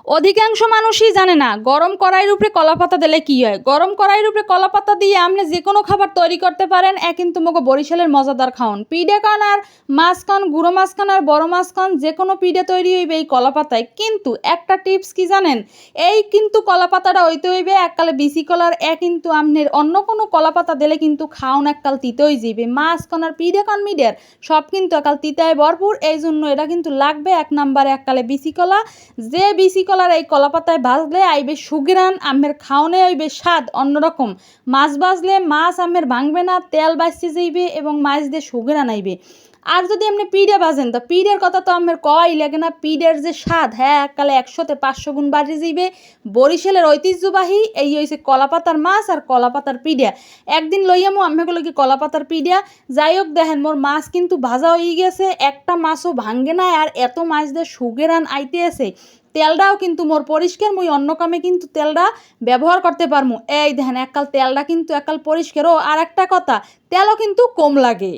অধিকাংশ মানুষই জানে না গরম কড়াইয়ের উপরে কলাপাতা দিলে কি হয়। গরম কড়াইয়ের উপরে কলাপাতা দিয়ে আপনি যে কোনো খাবার তৈরি করতে পারেন। কিন্তু মগো বরিশালের মজাদার খাওন পিঠা খান আর মাছ খান, গুঁড়ো মাছ খান আর বড় মাছ খান, যে কোনো পিঠা তৈরি হইবে এই কলাপাতায়। কিন্তু একটা টিপস কি জানেন, এই কিন্তু কলাপাতাটা হইতে হইবে এককালে বিসি কলার। কিন্তু আপনার অন্য কোনো কলাপাতা দিলে কিন্তু খাওন এককাল তিতে হয়ে যাবে। মাছ খান আর পিঠা খান মিডিয়ার সব কিন্তু একাল তিতায় ভরপুর। এই জন্য এটা কিন্তু লাগবে এক নাম্বারে এককালে বিসি কলা। যে বিসি কলার এই কলাপাতায় ভাজলে আইবে সুগরান, আমের খাওনে হইবে স্বাদ অন্যরকম। মাছ ভাজলে মাছ আমের ভাঙবে না, তেল বাঁচতে যাইবে এবং মাছ দিয়ে সুগরান আইবে। আর যদি আপনি পিঠা ভাজেন তো পিঠের কথা তো আমার কয় লাগে না। পিঠের যে স্বাদ, হ্যাঁ এককালে 100-500 গুণ বাড়ি যাইবে। বরিশালের ঐতিহ্যবাহী এই হয়েছে কলাপাতার মাছ আর কলাপাতার পিঠা। একদিন লইয়ামু আম্মেগুলো কি কলাপাতার পিঠা। যাই হোক দেখেন মোর মাছ কিন্তু ভাজা হয়ে গেছে, একটা মাছও ভাঙ্গে না। আর এত মাছ দিয়ে সুগেরান আইতে আছে, তেলটাও কিন্তু মোর পরিষ্কার। মুই অন্য কামে কিন্তু তেলটা ব্যবহার করতে পারমু। এই দেখেন এককাল তেলটা কিন্তু এককাল পরিষ্কার। ও আর একটা কথা, তেলও কিন্তু কম লাগে।